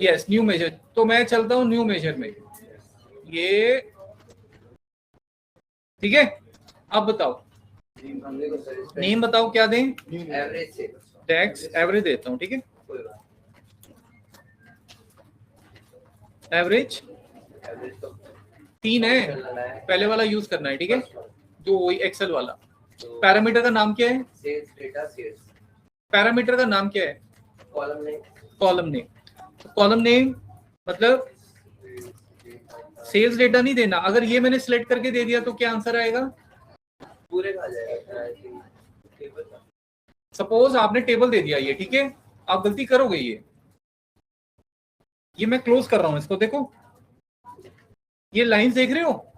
Yes, new major. तो मैं चलता हूँ न्यू मेजर में, ये ठीक है। अब बताओ नेम बताओ क्या दें? टैक्स एवरेज देता हूँ, ठीक है। एवरेज 3 है, पहले वाला यूज करना है, ठीक है, जो वही एक्सेल वाला। पैरामीटर का नाम क्या है? पैरामीटर का नाम क्या है? Column name. कॉलम नेम मतलब सेल्स डेटा नहीं देना। अगर ये मैंने सिलेक्ट करके दे दिया तो क्या आंसर आएगा? पूरे का आ जाएगा। सपोज आपने टेबल दे दिया ये, ठीक है, आप गलती करोगे। ये मैं क्लोज कर रहा हूं इसको, देखो ये लाइंस देख रहे हो,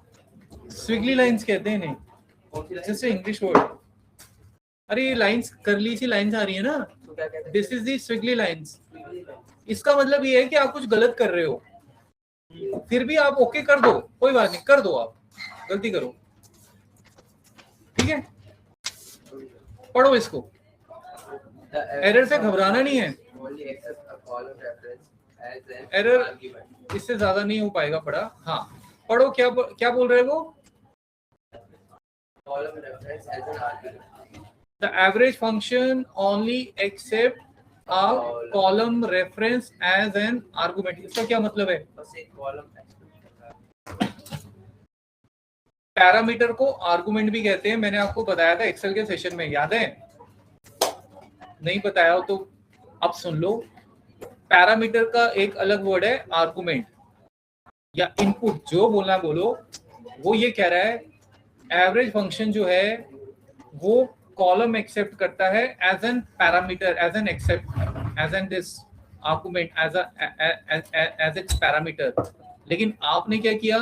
स्विगली लाइंस कहते हैं इन्हें, जैसे इंग्लिश वर्ड। अरे ये लाइंस, करली सी लाइंस आ रही है ना, दिस इज दी स्विगली लाइंस। इसका मतलब ये है कि आप कुछ गलत कर रहे हो, फिर भी आप ओके कर दो, कोई बात नहीं, कर दो, आप गलती करो, ठीक है। पढ़ो इसको, एरर से घबराना नहीं है। एरर इससे ज्यादा नहीं हो पाएगा पढ़ा। हाँ पढ़ो, क्या क्या बोल रहे हो? The average function only accept a column reference as an argument। इसका क्या मतलब है? पैरामीटर को आर्गुमेंट भी कहते हैं, मैंने आपको बताया था एक्सेल के सेशन में, याद है? नहीं बताया हो तो अब सुन लो। पैरामीटर का एक अलग वर्ड है आर्गुमेंट या इनपुट, जो बोलना बोलो। वो ये कह रहा है एवरेज फंक्शन जो है वो कॉलम एक्सेप्ट करता है as an parameter, as an accept, as an this argument, as its parameter. लेकिन आपने क्या किया?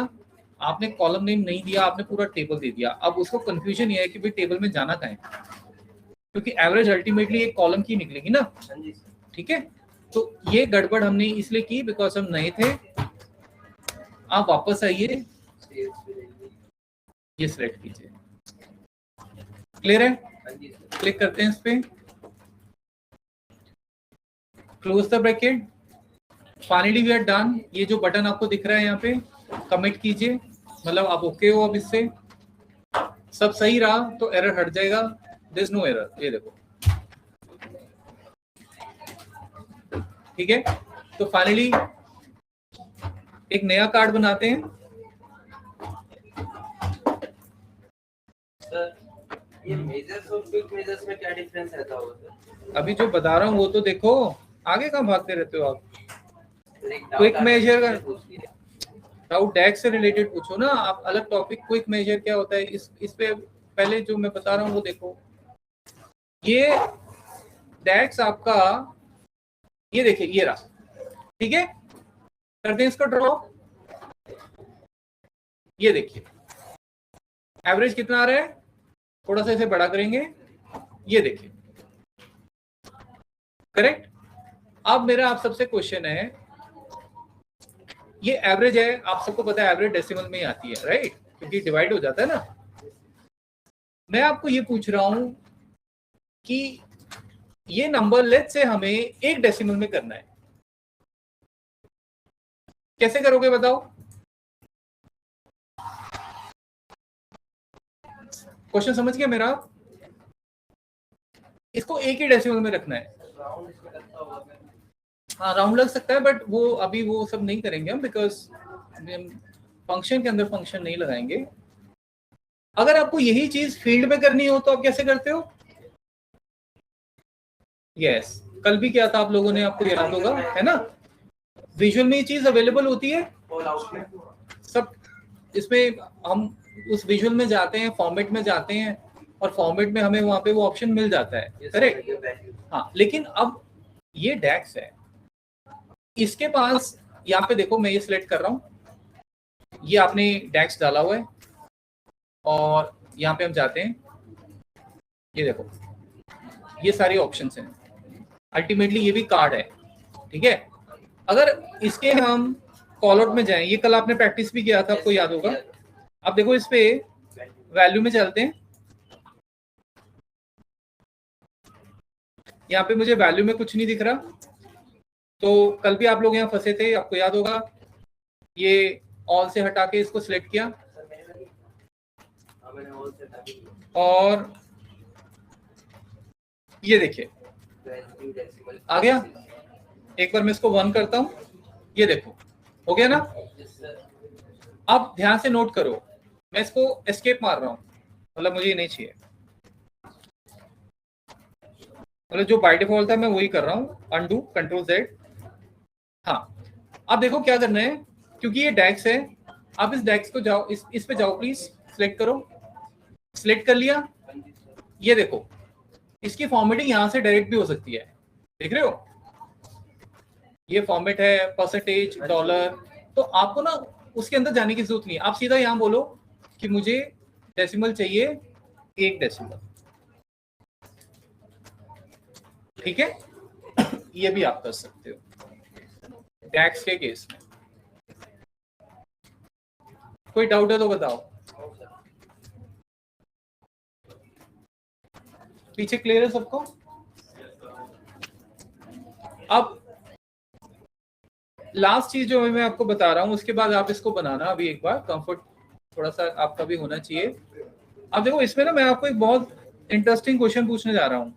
आपने कॉलम नेम नहीं दिया, आपने पूरा टेबल दे दिया। अब उसको कंफ्यूजन ये है कि भाई टेबल में जाना कहाँ है, क्योंकि एवरेज अल्टीमेटली एक कॉलम की निकलेगी ना, ठीक है। तो ये गड़बड़ हमने इसलिए की बिकॉज हम नए थे। आप वापस आइए, ये सिलेक्ट कीजिए, क्लियर है? क्लिक करते हैं इस पे, close the bracket, finally we are done. ये जो बटन आपको दिख रहा है यहाँ पे, कमिट कीजिए, मतलब आप ओके हो। अब इससे सब सही रहा तो एरर हट जाएगा, देयर इज नो एरर, ये देखो, ठीक है। तो फाइनली एक नया कार्ड बनाते हैं। ये मेजर्स और क्विक मेजर्स में क्या डिफरेंस रहता होगा? अभी जो बता रहा हूँ वो तो देखो, आगे कहाँ भागते रहते हो आप? क्विक मेजर का डाउट डैक्स से रिलेटेड पूछो ना आप, अलग टॉपिक। क्विक मेजर क्या होता है इस पे पहले जो मैं बता रहा हूँ वो देखो। ये डैक्स आपका, ये देखिए, ये रहा, ठीक है। करते हैं इसको ड्रॉ, ये देखिए एवरेज कितना आ रहा है, थोड़ा सा इसे बड़ा करेंगे, ये देखिए, करेक्ट। अब मेरा आप सबसे क्वेश्चन है, ये एवरेज है, आप सबको पता है एवरेज डेसिमल में ही आती है, राइट, क्योंकि डिवाइड हो जाता है ना। मैं आपको ये पूछ रहा हूं कि ये नंबर लेट से हमें एक डेसिमल में करना है, कैसे करोगे बताओ? क्वेश्चन समझ गया मेरा? इसको एक ही डेसिमल में रखना है। हाँ राउंड लग सकता है, बट वो अभी वो सब नहीं करेंगे हम, बिकॉज फंक्शन के अंदर फंक्शन नहीं लगाएंगे। अगर आपको यही चीज फील्ड में करनी हो तो आप कैसे करते हो? यस, कल भी किया था आप लोगों ने, आपको याद होगा, है ना। विजुअल में ये चीज अवेलेबल होती है सब, इसमें हम उस विजुअल में जाते हैं, फॉर्मेट में जाते हैं, और फॉर्मेट में हमें वहां पे वो ऑप्शन मिल जाता है, करेक्ट। हाँ, लेकिन अब ये डैक्स है, इसके पास यहाँ पे देखो, मैं ये सिलेक्ट कर रहा हूँ, ये आपने डैक्स डाला हुआ है, और यहाँ पे हम जाते हैं, ये देखो ये सारे ऑप्शंस हैं, अल्टीमेटली ये भी कार्ड है, ठीक है। अगर इसके हम कॉल आउट में जाएं, ये कल आपने प्रैक्टिस भी किया था, आपको याद होगा। अब देखो इस पे वैल्यू में चलते हैं, यहाँ पे मुझे वैल्यू में कुछ नहीं दिख रहा। तो कल भी आप लोग यहाँ फंसे थे, आपको याद होगा, ये ऑल से हटा के इसको सिलेक्ट किया और ये देखिए आ गया। एक बार मैं इसको 1 करता हूं, ये देखो हो गया ना। अब ध्यान से नोट करो, मैं इसको एस्केप मार रहा हूं, मतलब मुझे ये नहीं चाहिए, मतलब जो बाय डिफॉल्ट था मैं वही कर रहा हूं, अनडू कंट्रोल Z। हाँ, अब देखो क्या करना है, क्योंकि ये डेक्स है, आप इस डेक्स को जाओ, इस पे जाओ प्लीज, सिलेक्ट करो, सिलेक्ट कर लिया। ये देखो इसकी फॉर्मेटिंग यहाँ से डायरेक्ट भी हो सकती है, देख रहे हो, ये फॉर्मेट है परसेंटेज डॉलर। तो आपको ना उसके अंदर जाने की जरूरत नहीं है, आप सीधा यहाँ बोलो कि मुझे डेसिमल चाहिए 1 डेसिमल, ठीक है। ये भी आप कर सकते हो टैक्स के केस में। कोई डाउट है तो बताओ, पीछे क्लियर है सबको। अब लास्ट चीज जो मैं आपको बता रहा हूं, उसके बाद आप इसको बनाना अभी एक बार, कंफर्ट थोड़ा सा आपका भी होना चाहिए। अब देखो इसमें ना मैं आपको एक बहुत इंटरेस्टिंग क्वेश्चन पूछने जा रहा हूं।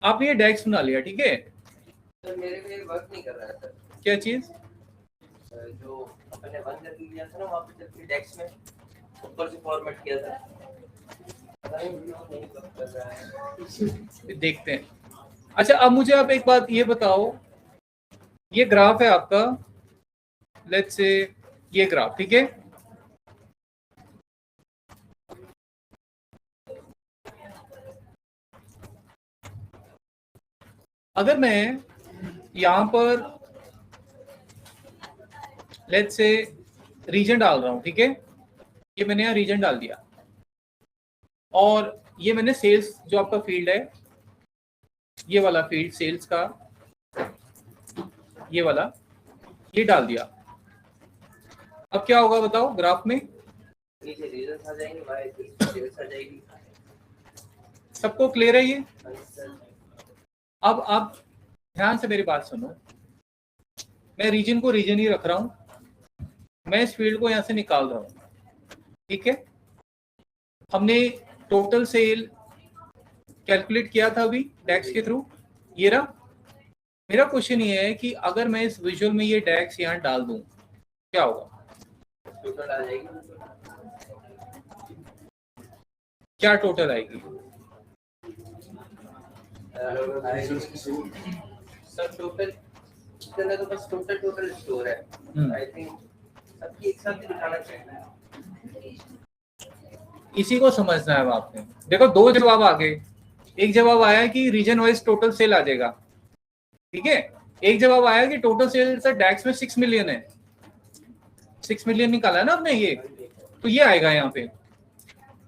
आपने ये डेक्स बना लिया, ठीक है, सर मेरे पे वर्क नहीं कर रहा है सर। क्या चीज? जो अपने बंद कर लिया था ना वहाँ पे जब डेस्क में ऊपर से फॉर्मेट किया था, नहीं कर रहा है। देखते हैं। अच्छा अब मुझे आप एक बात ये बताओ, ये ग्राफ है आपका, लेट्स से ये ग्राफ, ठीक है, अगर मैं यहां पर लेट्स से रीजन डाल रहा हूं, ठीक है, ये मैंने यहाँ रीजन डाल दिया और ये मैंने सेल्स जो आपका फील्ड है, ये वाला फील्ड सेल्स का, ये वाला, ये डाल दिया। अब क्या होगा बताओ ग्राफ में? नीचे रीजन आ जाएंगे, बाहर सेल्स आ जाएगी। सबको क्लियर है ये? अब आप ध्यान से मेरी बात सुनो, मैं रीजन को रीजन ही रख रहा हूं, मैं इस फील्ड को यहां से निकाल रहा हूं, ठीक है। हमने टोटल सेल कैलकुलेट किया था अभी डेक्स के थ्रू, ये रहा। मेरा क्वेश्चन ये है कि अगर मैं इस विजुअल में ये डेक्स यहाँ डाल दूं, क्या होगा? टोटल आ जाएगी। क्या टोटल आएगी? सर टोटल इतना तो बस टोटल स्टोर है। आई थिंक सबकी एक साथ दिखाना चाहिए। इसी को समझना है आपने। देखो 2 जवाब आ गए, एक जवाब आया कि रीजन वाइज टोटल सेल आ जाएगा, ठीक है, एक जवाब आया कि टोटल सेल से डेक्स में 6 मिलियन है, 6 मिलियन निकाला है ना आपने, ये तो ये आएगा यहाँ पे।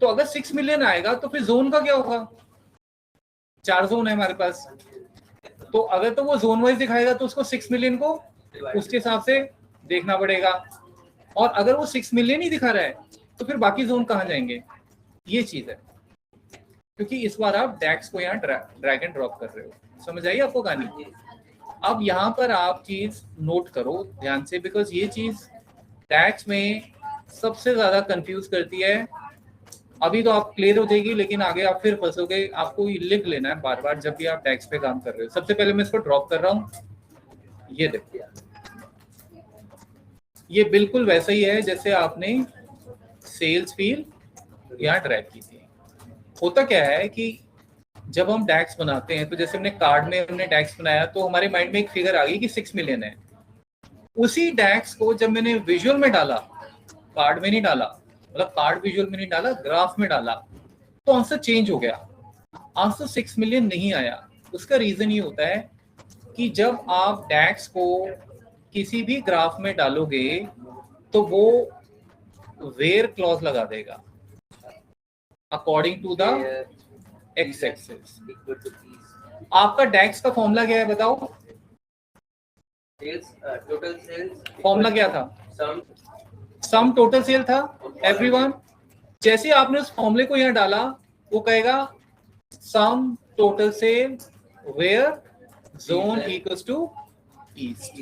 तो अगर 6 मिलियन आएगा तो फिर जोन का क्या होगा? 4 जोन है हमारे पास, तो अगर तो वो जोन वाइज दिखाएगा तो उसको 6 मिलियन को उसके हिसाब से देखना पड़ेगा, और अगर वो 6 मिलियन ही दिखा रहा है तो फिर बाकी जोन कहाँ जाएंगे? ये चीज है, क्योंकि इस बार आप डेक्स को यहाँ ड्रैग एंड ड्रॉप कर रहे हो। समझ आई आपको कहानी? अब यहाँ पर आप चीज नोट करो ध्यान से, बिकॉज ये चीज डेक्स में सबसे ज्यादा कंफ्यूज करती है। अभी तो आप क्लियर हो जाएगी, लेकिन आगे आप फिर फंसोगे, आपको ये लिख लेना है बार बार जब भी आप डेक्स पे काम कर रहे हो। सबसे पहले मैं इसको ड्रॉप कर रहा हूँ, ये देखिए, ये बिल्कुल वैसा ही है जैसे आपने सेल्स फील्ड यहाँ ड्रैग की थी। होता क्या है कि जब हम डेक्स बनाते हैं, तो जैसे हमने कार्ड में हमने डेक्स बनाया तो हमारे माइंड में एक फिगर आ गई कि 6 मिलियन है। उसी डेक्स को जब मैंने विजुअल में डाला, कार्ड में नहीं डाला, मतलब कार्ड विजुअल में नहीं डाला, ग्राफ में डाला, तो आंसर चेंज हो गया, आंसर 6 मिलियन नहीं आया। उसका रीजन ये होता है कि जब आप डेक्स को किसी भी ग्राफ में डालोगे तो वो वेयर क्लॉज लगा देगा according to the X axis. आपका डेक्स का फॉर्मूला क्या है बताओ? सेल्स टोटल सेल्स फॉर्मूला क्या था? सम टोटल सेल था एवरीवन। जैसे आपने उस फॉर्मूले को यहाँ डाला, वो कहेगा sum total sale where zone equals to east,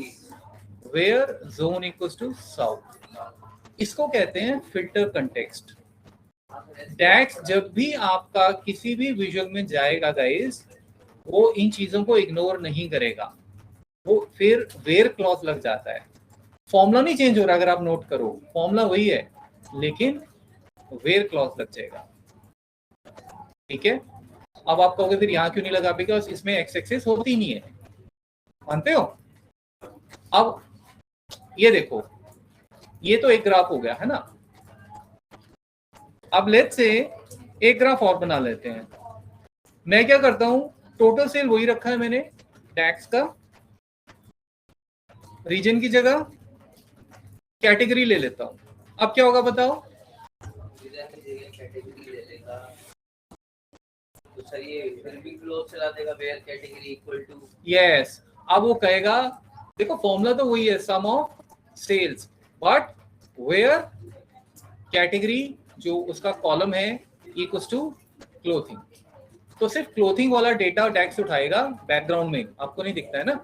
where zone equals to south. इसको कहते हैं फिल्टर कंटेक्स्ट। डैक्स जब भी आपका किसी भी विजुअल में जाएगा गाइस, वो इन चीजों को इग्नोर नहीं करेगा, वो फिर वेयर क्लॉज लग जाता है। फॉर्मूला नहीं चेंज हो रहा, अगर आप नोट करो फॉर्मूला वही है, लेकिन वेयर क्लॉज लग जाएगा। ठीक है, अब आप कहोगे फिर यहाँ क्यों नहीं लगा, बिकॉज इसमें एक्स एक्सिस होती नहीं है, मानते हो? अब ये देखो, ये तो एक ग्राफ हो गया है ना। अब लेट्स से एक ग्राफ और बना लेते हैं। मैं क्या करता हूं, टोटल सेल वही रखा है मैंने, टैक्स का, रीजन की जगह कैटेगरी ले लेता हूं। अब क्या होगा बताओ? कैटेगरी ले लेगा तो सर ये फिर भी क्लोज चला देगा, where category equal to. Yes, अब वो कहेगा, देखो फॉर्मूला तो वही है, sum of sales, but where category जो उसका कॉलम है इक्वल्स टू क्लोथिंग। तो सिर्फ क्लोथिंग वाला डेटा डैक्स उठाएगा, बैकग्राउंड में आपको नहीं दिखता है ना,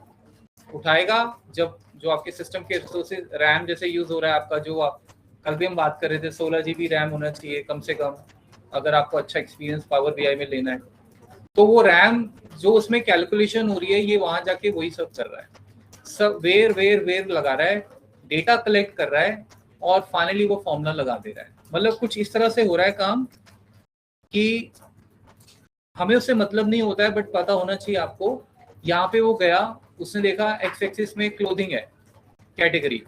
उठाएगा जब जो आपके सिस्टम के रिसोर्सेज, रैम जैसे यूज हो रहा है आपका, जो आप कल भी हम बात कर रहे थे 16 GB रैम होना चाहिए कम से कम, अगर आपको अच्छा एक्सपीरियंस पावर BI में लेना है। तो वो रैम जो उसमें कैलकुलेशन हो रही है, ये वहां जाके वही सब कर रहा है, सब वेयर वेयर वेयर लगा रहा है, डेटा कलेक्ट कर रहा है, और फाइनली वो फॉर्मूला लगा दे रहा है। मतलब कुछ इस तरह से हो रहा है काम कि हमें उससे मतलब नहीं होता है, बट पता होना चाहिए आपको। यहाँ पे वो गया, उसने देखा एक्स एक्सिस में क्लोथिंग है कैटेगरी,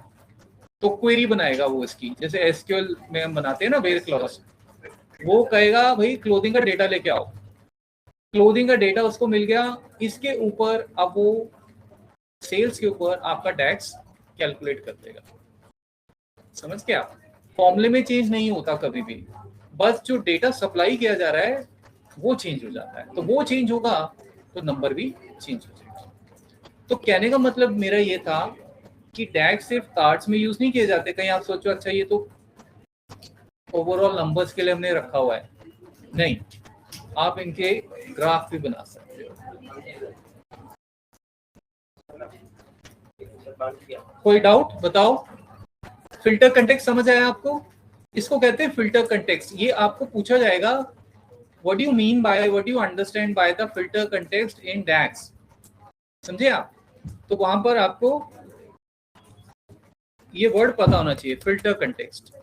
तो क्वेरी बनाएगा वो इसकी, जैसे एसक्यूएल में हम बनाते हैं ना वेयर क्लॉज, वो कहेगा भाई क्लोथिंग का डेटा लेके आओ। क्लोथिंग का डेटा उसको मिल गया, इसके ऊपर अब वो सेल्स के ऊपर आपका टैक्स कैलकुलेट कर देगा। समझ गए आप? फॉर्मूले में चेंज नहीं होता कभी भी, बस जो डेटा सप्लाई किया जा रहा है वो चेंज हो जाता है। तो वो चेंज होगा तो नंबर भी चेंज हो जाएगा। तो कहने का मतलब मेरा ये था कि टैग सिर्फ कार्ड्स में यूज नहीं किए जाते। कहीं आप सोचो अच्छा ये तो ओवरऑल नंबर्स के लिए हमने रखा हुआ है, नहीं, आप इनके ग्राफ भी बना सकते हो। कोई डाउट बताओ? फिल्टर कंटेक्स्ट समझ आया आपको? इसको कहते हैं फिल्टर कंटेक्स्ट। ये आपको पूछा जाएगा, what do you mean by, what do you understand by the filter context in DAX, समझे आप? तो वहां पर आपको ये वर्ड पता होना चाहिए, फिल्टर कंटेक्स्ट।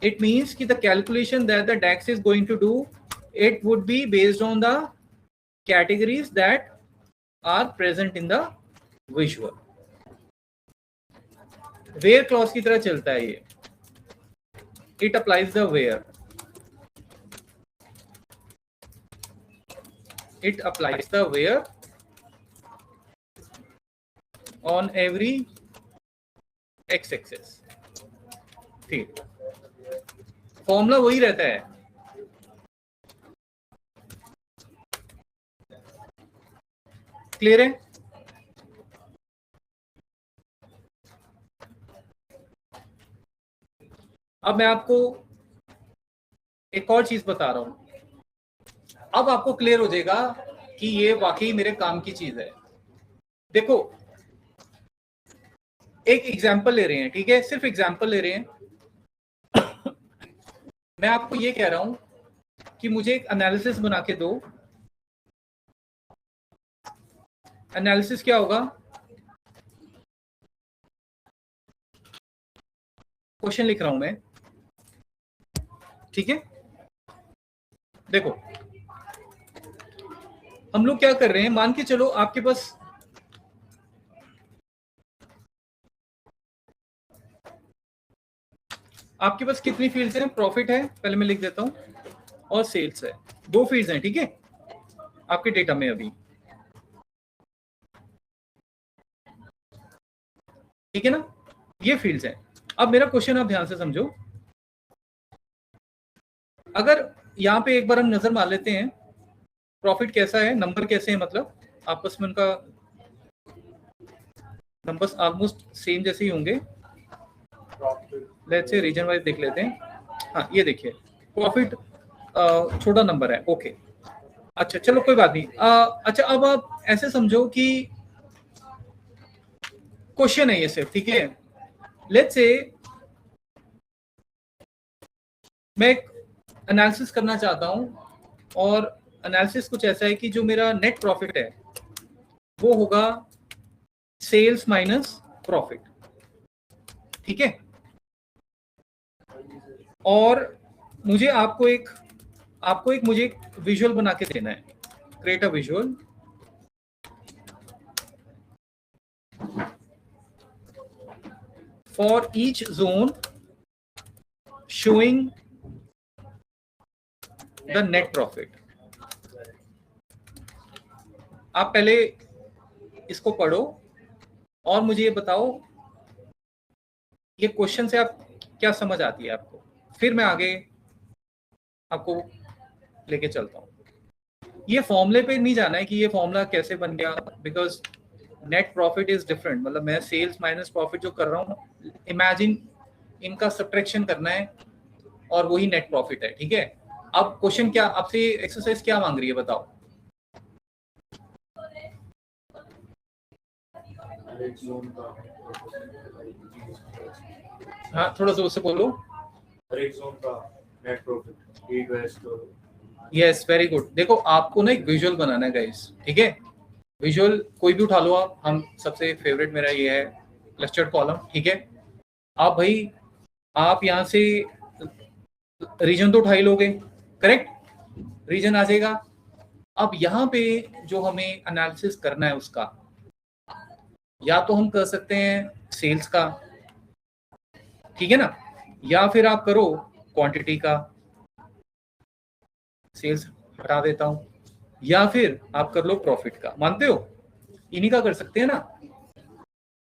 It means कि the calculation that the DAX is going to do, it would be based on the categories that are present in the visual. Where clause की तरह चलता है ये, it applies the where, it applies the where on every x-axis। ठीक, formula वही रहता है। Clear है? अब मैं आपको एक और चीज बता रहा हूं, अब आपको क्लियर हो जाएगा कि ये वाकई मेरे काम की चीज है। देखो एक एग्जाम्पल ले रहे हैं, ठीक है, सिर्फ एग्जाम्पल ले रहे हैं। मैं आपको ये कह रहा हूं कि मुझे एक एनालिसिस बना के दो। एनालिसिस क्या होगा? क्वेश्चन लिख रहा हूं मैं, ठीक है। देखो हम लोग क्या कर रहे हैं, मान के चलो आपके पास कितनी फील्ड्स हैं? प्रॉफिट है, पहले मैं लिख देता हूं, और सेल्स है, दो फील्ड्स हैं, ठीक है, आपके डेटा में अभी, ठीक है ना, ये फील्ड्स हैं। अब मेरा क्वेश्चन आप ध्यान से समझो। अगर यहां पे एक बार हम नजर मार लेते हैं, प्रॉफिट कैसा है, नंबर कैसे है, मतलब आपस में उनका नंबर्स ऑलमोस्ट सेम जैसे ही होंगे। लेट्स से रीजन वाइज देख लेते हैं। हाँ ये देखिए, प्रॉफिट छोटा नंबर है, ओके। अच्छा चलो कोई बात नहीं। अच्छा अब आप ऐसे समझो कि क्वेश्चन है ये सिर्फ, ठीक है। लेट्स से मैं एक एनालिसिस करना चाहता हूं और एनालिसिस कुछ ऐसा है कि जो मेरा नेट प्रॉफिट है वो होगा सेल्स माइनस प्रॉफिट, ठीक है। और मुझे आपको एक मुझे एक विजुअल बना के देना है। Create a visual. For each zone showing the net profit. आप पहले इसको पढ़ो और मुझे ये बताओ ये क्वेश्चन से आप क्या समझ आती है आपको, फिर मैं आगे आपको लेके चलता हूँ। ये फॉर्मूले पे नहीं जाना है कि ये फॉर्मूला कैसे बन गया, because net profit is different. मतलब मैं सेल्स माइनस प्रॉफिट जो कर रहा हूँ, इमेजिन इनका सब्ट्रैक्शन करना है और वही नेट प्रॉफिट है, ठीक है। अब क्वेश्चन क्या आपसे एक्सरसाइज क्या मांग रही है बताओ। हाँ थोड़ा जोर से बोलो। हर एक जोन का net profit. Yes very good. देखो आपको ना एक विजुअल बनाना है गाइस, ठीक है। विजुअल कोई भी उठा लो आप, हम सबसे फेवरेट मेरा ये है क्लस्टर्ड कॉलम, ठीक है। आप भाई आप यहाँ से रीजन तो उठा ही लोगे, करेक्ट, रीजन आ जाएगा। अब यहाँ पे जो हमें एनालिसिस करना है उसका, या तो हम कर सकते हैं सेल्स का, ठीक है ना, या फिर आप करो क्वांटिटी का, सेल्स हटा देता हूं, या फिर आप कर लो प्रॉफिट का। मानते हो इन्हीं का कर सकते हैं ना।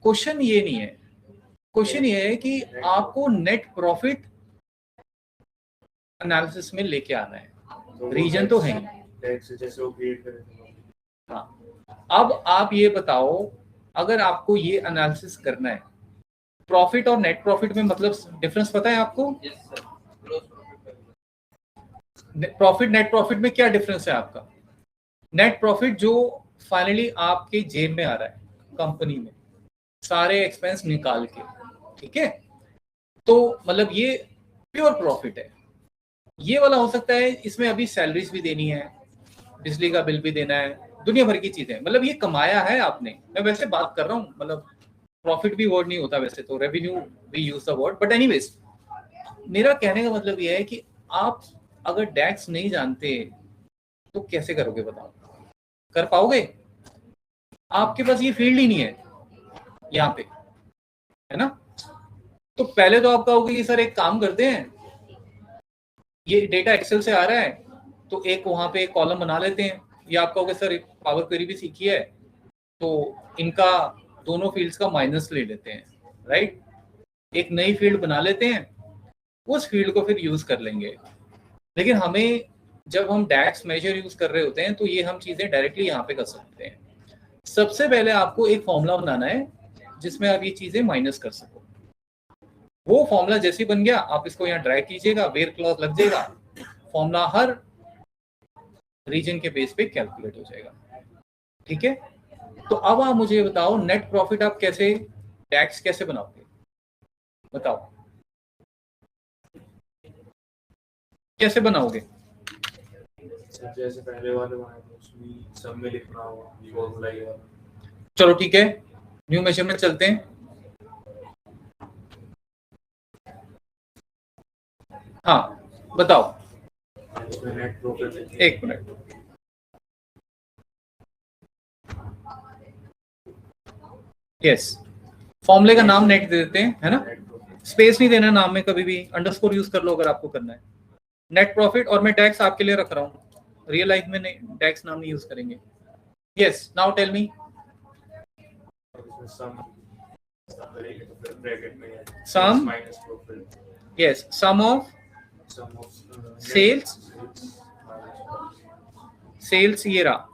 क्वेश्चन ये नहीं है, क्वेश्चन ये है कि आपको नेट प्रॉफिट एनालिसिस में लेके आना है। रीजन तो है ही। हाँ अब आप ये बताओ, अगर आपको ये एनालिसिस करना है, प्रॉफिट और नेट प्रॉफिट में मतलब डिफरेंस पता है आपको? प्रॉफिट नेट प्रॉफिट में क्या डिफरेंस है आपका? नेट प्रॉफिट जो फाइनली आपके जेब में आ रहा है कंपनी में, सारे एक्सपेंस निकाल के, ठीक है। तो मतलब ये प्योर प्रॉफिट है। ये वाला हो सकता है इसमें अभी सैलरीज भी देनी है, बिजली का बिल भी देना है, दुनिया भर की चीजें, मतलब ये कमाया है आपने। मैं वैसे बात कर रहा हूँ, मतलब प्रॉफिट भी वर्ड नहीं होता वैसे तो, revenue we use the word, but anyways मेरा कहने का मतलब ये है कि आप अगर डैक्स नहीं जानते तो कैसे करोगे बताओ, कर पाओगे? आपके पास ये फील्ड ही नहीं है यहाँ पे, है ना। तो पहले तो आप कहोगे कि सर एक काम करते हैं, ये डेटा एक्सेल से आ रहा है तो एक वहां पे एक कॉलम बना लेते हैं, या आप कहोगे सर पावर क्वेरी भी सीखी है तो इनका दोनों फील्ड्स का माइनस ले लेते हैं, राइट। एक नई फील्ड बना लेते हैं, उस फील्ड को फिर यूज कर लेंगे। लेकिन हमें जब हम डैक्स मेजर यूज कर रहे होते हैं तो ये हम चीजें डायरेक्टली यहाँ पे कर सकते हैं। सबसे पहले आपको एक फॉर्मूला बनाना है जिसमें आप ये चीजें माइनस कर सको। वो फॉर्मूला जैसे बन गया आप इसको यहाँ ड्रैग कीजिएगा, वेयर क्लॉज लग जाएगा, फॉर्मूला हर रीजन के बेस पे कैलकुलेट हो जाएगा, ठीक है। तो अब आप मुझे बताओ नेट प्रॉफिट आप कैसे, टैक्स कैसे बनाओगे बताओ, कैसे बनाओगे? जैसे पहले वाले उसमें सब में लिखना होगा फॉर्मूला ये वाला। चलो ठीक है, न्यू मेजरमेंट चलते हैं। हाँ बताओ, नेट प्रॉफिट एक मिनट। यस, फॉर्मूले का नाम नेट दे देते हैं, है ना। स्पेस नहीं देना नाम में, कभी भी अंडरस्कोर यूज कर लो अगर आपको करना है। नेट प्रॉफिट, और मैं टैक्स आपके लिए रख रहा हूँ, रियल लाइफ में नहीं टैक्स नाम नहीं यूज करेंगे। Yes now tell me. Sum, yes sum of sales, sales ये रहा,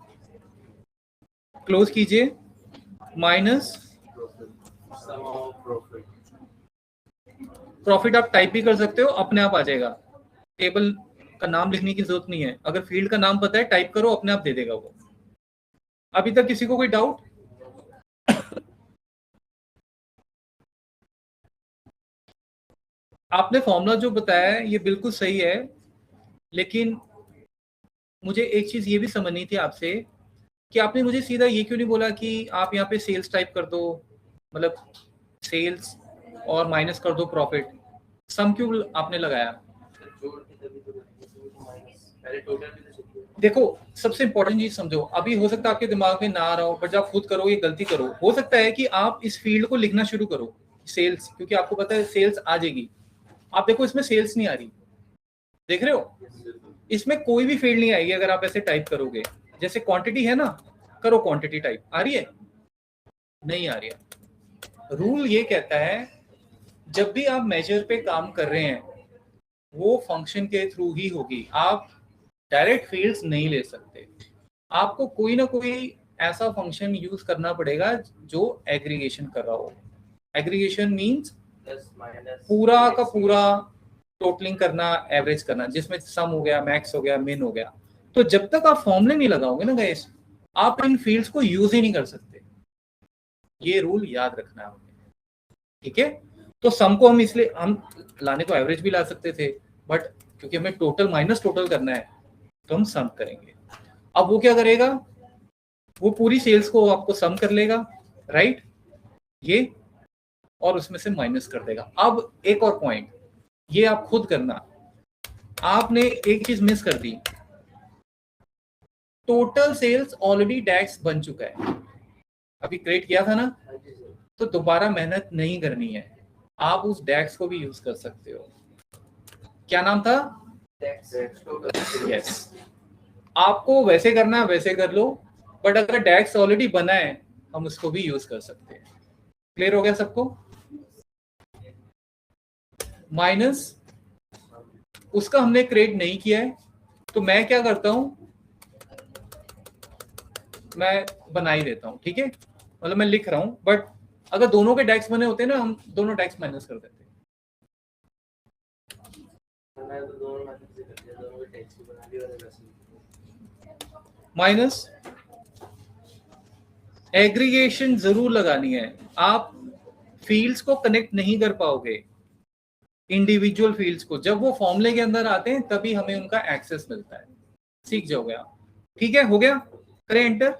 क्लोज कीजिए, माइनस प्रॉफिट। आप टाइप भी कर सकते हो, अपने आप आ जाएगा, टेबल का नाम लिखने की जरूरत नहीं है, अगर फील्ड का नाम पता है टाइप करो, अपने आप दे देगा वो। अभी तक किसी को कोई डाउट? आपने फॉर्मूला जो बताया है ये बिल्कुल सही है, लेकिन मुझे एक चीज ये भी समझनी थी आपसे कि आपने मुझे सीधा ये क्यों नहीं बोला कि आप यहाँ पे सेल्स टाइप कर दो, मतलब सेल्स और माइनस कर दो प्रॉफिट, सम क्यों आपने लगाया? जोड़ के तभी तो माइनस, पहले टोटल भी तो चाहिए। देखो सबसे इंपॉर्टेंट चीज समझो, अभी हो सकता है आपके दिमाग में ना आ रहा हो, बट जब आप खुद करो ये गलती करो, हो सकता है कि आप इस फील्ड को लिखना शुरू करो सेल्स, क्योंकि आपको पता है सेल्स आ जाएगी। आप देखो इसमें सेल्स नहीं आ रही, देख रहे हो, इसमें कोई भी फील्ड नहीं आएगी अगर आप ऐसे टाइप करोगे। जैसे क्वांटिटी है ना, करो क्वांटिटी टाइप, आ रही है? नहीं आ रही है। रूल ये कहता है जब भी आप मेजर पे काम कर रहे हैं वो फंक्शन के थ्रू ही होगी, आप डायरेक्ट फील्ड्स नहीं ले सकते, आपको कोई ना कोई ऐसा फंक्शन यूज करना पड़ेगा जो एग्रीगेशन कर रहा हो। एग्रीगेशन मींस प्लस माइनस पूरा का पूरा टोटलिंग करना, एवरेज करना, जिसमें सम हो गया, मैक्स हो गया, मिन हो गया। तो जब तक आप फॉर्मूले नहीं लगाओगे ना गाइस, आप इन फील्ड्स को यूज ही नहीं कर सकते। ये रूल याद रखना है आपने, ठीक है? तो सम को हम इसलिए हम लाने को एवरेज भी ला सकते थे, बट क्योंकि हमें टोटल माइनस टोटल करना है तो हम सम करेंगे। अब वो क्या करेगा, वो पूरी सेल्स को आपको सम कर लेगा, राइट, ये, और उसमें से माइनस कर देगा। अब एक और पॉइंट, ये आप खुद करना, आपने एक चीज मिस कर दी, टोटल सेल्स ऑलरेडी डैक्स बन चुका है, अभी क्रिएट किया था ना, तो दोबारा मेहनत नहीं करनी है, आप उस डैक्स को भी यूज कर सकते हो। क्या नाम था? यस, आपको वैसे करना है वैसे कर लो, बट अगर डैक्स ऑलरेडी बना है हम उसको भी यूज कर सकते हैं। क्लियर हो गया सबको? माइनस उसका हमने क्रिएट नहीं किया है, तो मैं क्या करता हूं, मैं बना ही देता हूं, ठीक है, मतलब मैं लिख रहा हूं, बट अगर दोनों के डैक्स बने होते हैं ना, हम दोनों डैक्स माइनस कर देते। मैं तो दोनों मेथड से कर दिया, दोनों के टेक्स्ट भी बना दिया और वैसे माइनस एग्रीगेशन जरूर लगानी है, आप फील्ड्स को कनेक्ट नहीं कर पाओगे, इंडिविजुअल फील्ड्स को, जब वो फॉर्मूले के अंदर आते हैं तभी हमें उनका एक्सेस मिलता है। सीख जाओगे आप, ठीक है? हो गया, करें एंटर।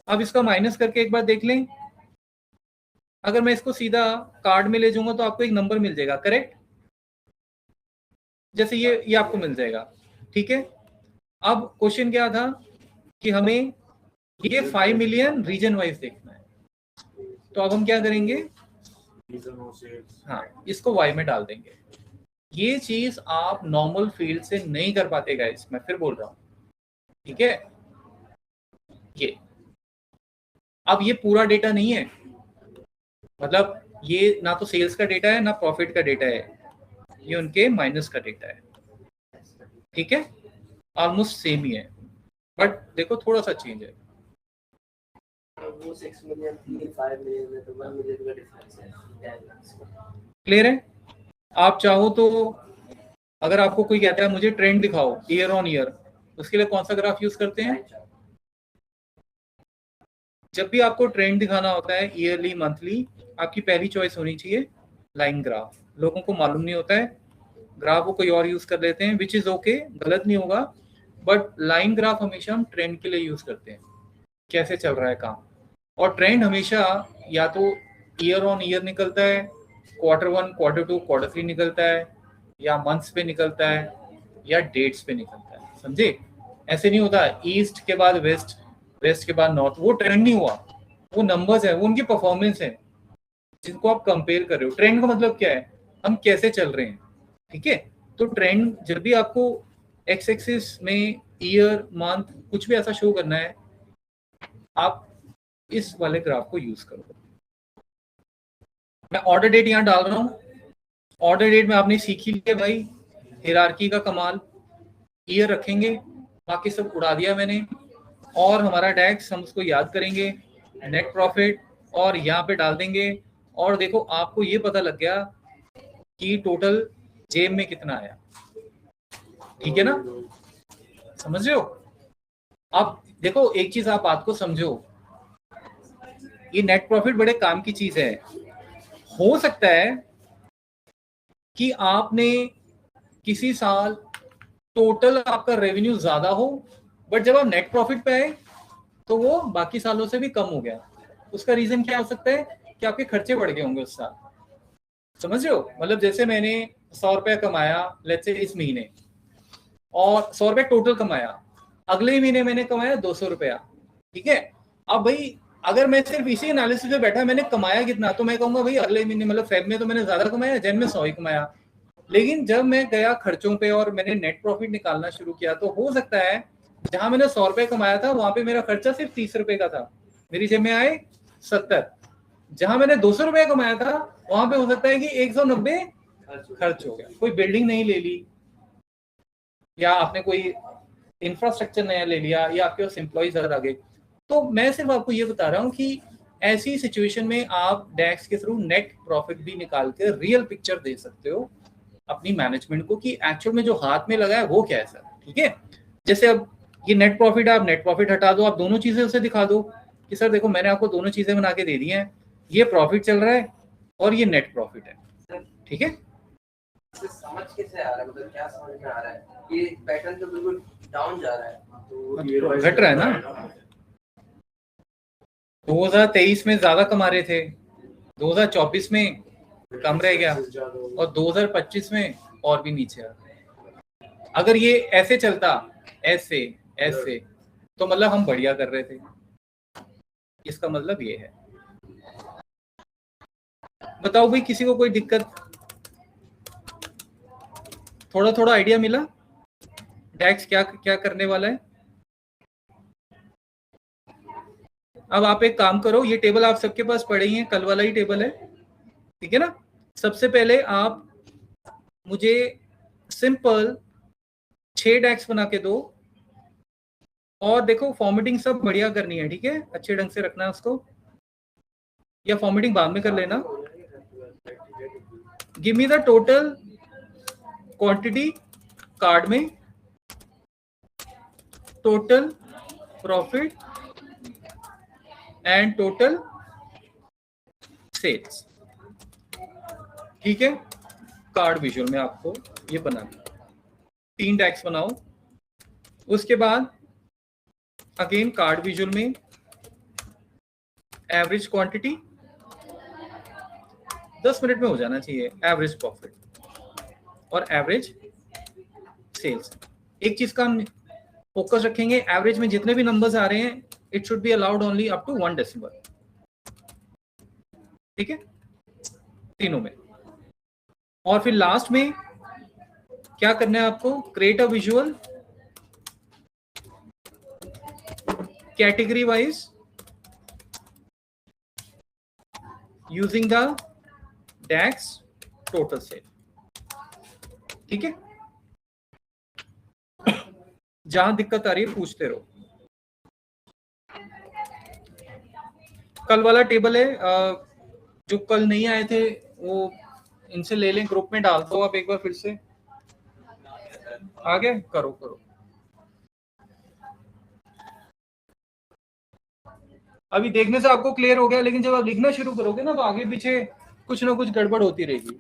अब इसका माइनस करके एक बार देख लें, अगर मैं इसको सीधा कार्ड में ले जाऊंगा तो आपको एक नंबर मिल जाएगा, करेक्ट, जैसे ये आपको मिल जाएगा, ठीक है? अब क्वेश्चन क्या था कि हमें ये 5 मिलियन रीजन वाइज देखना है, तो अब हम क्या करेंगे, हाँ, इसको y में डाल देंगे। ये चीज आप नॉर्मल फील्ड से नहीं कर पाते गाइस, मैं फिर बोल रहा हूं, ठीक है? ये अब ये पूरा डेटा नहीं है, मतलब ये ना तो सेल्स का डेटा है ना प्रॉफिट का डेटा है, ये उनके माइनस का डेटा है, ठीक है? ऑलमोस्ट सेम ही है, बट देखो थोड़ा सा चेंज है। वो 6 मिलियन 5 मिलियन में तो 1 मिलियन का डिफरेंस है। क्लियर है? आप चाहो तो अगर आपको कोई कहता है मुझे ट्रेंड दिखाओ ईयर ऑन ईयर, उसके लिए कौन सा ग्राफ यूज करते हैं? जब भी आपको ट्रेंड दिखाना होता है ईयरली मंथली, आपकी पहली चॉइस होनी चाहिए लाइन ग्राफ। लोगों को मालूम नहीं होता है, ग्राफ को कोई और यूज कर लेते हैं, विच इज ओके, गलत नहीं होगा, बट लाइन ग्राफ हमेशा हम ट्रेंड के लिए यूज करते हैं, कैसे चल रहा है काम। और ट्रेंड हमेशा या तो ईयर ऑन ईयर निकलता है, क्वार्टर 1 क्वार्टर 2 क्वार्टर 3 निकलता है, या मंथ्स पे निकलता है, या डेट्स पे निकलता है, समझे? ऐसे नहीं होता ईस्ट के बाद वेस्ट, वेस्ट के बाद नॉर्थ, वो ट्रेंड नहीं हुआ, वो नंबर्स है, वो उनकी परफॉर्मेंस है जिनको आप कंपेयर कर रहे हो। ट्रेंड का मतलब क्या है, हम कैसे चल रहे हैं, ठीक है? तो ट्रेंड जब भी आपको एक्स एक्सिस में ईयर मंथ कुछ भी ऐसा शो करना है, आप इस वाले ग्राफ को यूज करो। मैं ऑर्डर डेट यहाँ डाल रहा हूँ, ऑर्डर डेट में आपने सीख ही लिया भाई, हिरार्की का कमाल, ईयर रखेंगे, बाकी सब उड़ा दिया मैंने, और हमारा टैक्स हम उसको याद करेंगे, नेट प्रॉफिट, और यहाँ पे डाल देंगे, और देखो आपको ये पता लग गया कि टोटल जेब में कितना आया, ठीक है ना, समझ रहे हो? अब देखो एक चीज आप बात को समझो, ये नेट प्रॉफिट बड़े काम की चीज है। हो सकता है कि आपने किसी साल टोटल आपका रेवेन्यू ज्यादा हो, बट जब आप नेट प्रॉफिट पे आए तो वो बाकी सालों से भी कम हो गया। उसका रीजन क्या हो सकता है कि आपके खर्चे बढ़ गए होंगे उस साल। समझ रहे हो? मतलब जैसे मैंने 100 रुपया कमाया लेट्स से इस महीने, और 100 रुपया टोटल कमाया, अगले महीने मैंने कमाया 200 रुपया, ठीक है। अब भाई अगर मैं सिर्फ इसी एनालिसिस पे बैठा मैंने कमाया कितना, तो मैं कहूंगा भाई अगले महीने मतलब फेब में तो मैंने ज्यादा कमाया, जन में 100 ही कमाया। लेकिन जब मैं गया खर्चों पे और मैंने नेट प्रॉफिट निकालना शुरू किया, तो हो सकता है जहां मैंने 100 रुपए कमाया था वहां पे मेरा खर्चा सिर्फ 30 रुपए का था, मेरी जेब में आए 70। जहां मैंने 200 रुपए कमाया था वहां पे हो सकता है कि 190 खर्च हो गया। कोई बिल्डिंग नहीं ले ली, या आपने कोई इंफ्रास्ट्रक्चर नया ले लिया, या आपके पास एम्प्लॉइज ज्यादा आ गए। तो मैं सिर्फ आपको ये बता रहा हूँ कि ऐसी सिचुएशन में आप डैक्स के थ्रू नेट प्रॉफिट भी निकाल के रियल पिक्चर दे सकते हो अपनी मैनेजमेंट को कि एक्चुअल में जो हाथ में लगा है वो क्या है सर। ठीक है, जैसे अब ये नेट प्रॉफिट, आप नेट प्रॉफिट हटा दो, आप दोनों चीजें उसे दिखा दो कि सर देखो मैंने आपको दोनों चीजें बना के दे दी हैं, ये प्रॉफिट चल रहा है और ये नेट प्रॉफिट है। ठीक है, समझ कैसे आ रहा है, मतलब क्या समझ में आ रहा है? ये पैटर्न तो बिल्कुल डाउन जा रहा है, तो घट रहा है ना। 2023 में ज्यादा कमा रहे थे, 2024 में कम रह गया, और 2025 में और भी नीचे आ गया। अगर ये ऐसे चलता ऐसे ऐसे तो मतलब हम बढ़िया कर रहे थे, इसका मतलब ये है। बताओ भाई किसी को कोई दिक्कत? थोड़ा थोड़ा आइडिया मिला टैक्स क्या क्या करने वाला है? अब आप एक काम करो, ये टेबल आप सबके पास पड़े ही है, कल वाला ही टेबल है, ठीक है ना। सबसे पहले आप मुझे सिंपल 6 डैक्स बना के दो, और देखो फॉर्मेटिंग सब बढ़िया करनी है, ठीक है, अच्छे ढंग से रखना है उसको, या फॉर्मेटिंग बाद में कर लेना। Give me the total quantity card में, total profit and total sales. ठीक है, कार्ड विजुअल में आपको ये बनाना, 3 टैक्स बनाओ। उसके बाद अगेन कार्ड विजुअल में एवरेज क्वांटिटी, 10 मिनट में हो जाना चाहिए, एवरेज प्रॉफिट और एवरेज सेल्स। एक चीज का हम फोकस रखेंगे, एवरेज में जितने भी नंबर्स आ रहे हैं it should be allowed only up to 1 decimal. ठीक है, तीनों में। और फिर लास्ट में क्या करना है आपको, create a visual category wise using the DAX total sale. ठीक है, जहां दिक्कत आ रही है पूछते रहो। कल वाला टेबल है, जो कल नहीं आए थे वो इनसे ले लें, ग्रुप में डाल दो आप एक बार फिर से। आगे करो करो। अभी देखने से आपको क्लियर हो गया, लेकिन जब आप लिखना शुरू करोगे ना तो आगे पीछे कुछ ना कुछ गड़बड़ होती रहेगी,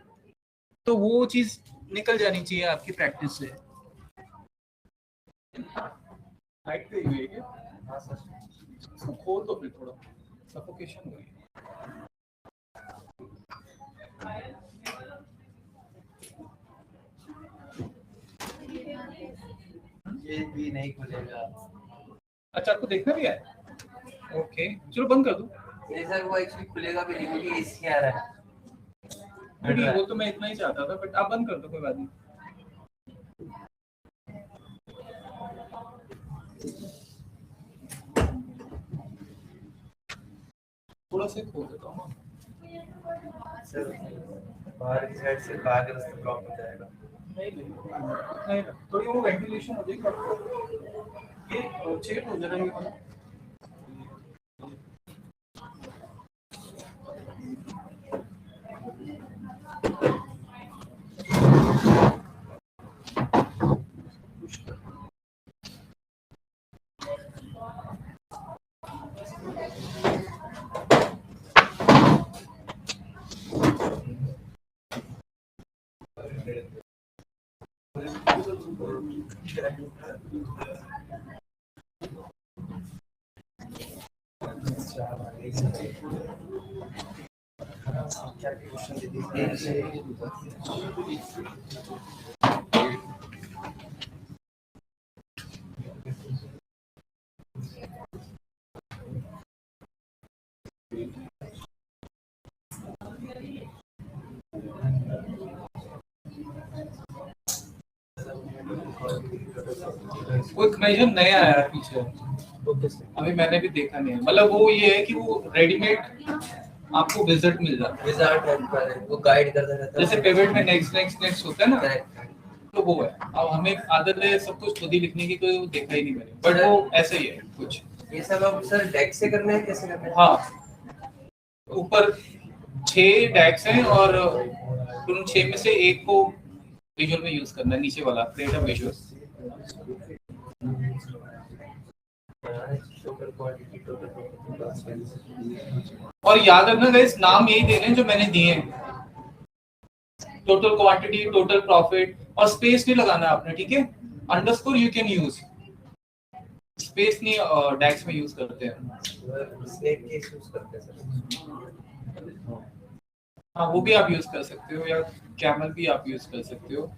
तो वो चीज निकल जानी चाहिए आपकी प्रैक्टिस से। हाइट पे हुई है क्या? इसको खोल दो फिर, थोड़ा सफोकेशन हुई है। ये भी नहीं खुलेगा। अच्छा, आपको देखना भी है? ओके चलो बंद कर दो। नहीं सर, वो एक्चुअली खुलेगा भी नहीं क्योंकि एसी आ रहा है। नहीं वो तो मैं इतना ही चाहता था, बट आप बंद कर दो, कोई बात नहीं। थोड़ा सा खोल देता हूँ सर बाहर की साइड से बाहर का रास्ता ब्लॉक हो जाएगा। नहीं, थोड़ी वो वेंटिलेशन हो जाएगी आपको, ये छेद हो जाएगा। वो इक्वेशन नया आया है पीछे, अभी मैंने भी देखा नहीं है। मतलब वो ये है कि वो रेडीमेड आपको विजिट मिल जाता है, विजार्ड हेल्पर है, वो गाइड करता रहता है। जैसे पिवट में नेक्स्ट नेक्स्ट नेक्स्ट होता है ना, Correct। तो वो है। अब हमें आदत है सब कुछ खुद ही लिखने की, तो देखा ही नहीं मैंने, बट वो ऐसे ही है कुछ। ये सब अब सर डेक से करना है, कैसे करना है? हाँ, ऊपर 6 डैक्स हैं और उन 6 में से एक को विजुअल में यूज करना है, नीचे वाला create a visual. Total quantity, total और याद रखना गाइस, नाम यही देने हैं जो मैंने दिए हैं, टोटल क्वांटिटी, टोटल प्रॉफिट, और स्पेस नहीं लगाना है आपने, ठीक है? Underscore you can use, space नहीं डैक्स में यूज करते हैं। स्नेक केस यूज करते हैं सर। हाँ, वो भी आप यूज कर सकते हो, या कैमल भी आप यूज कर सकते हो।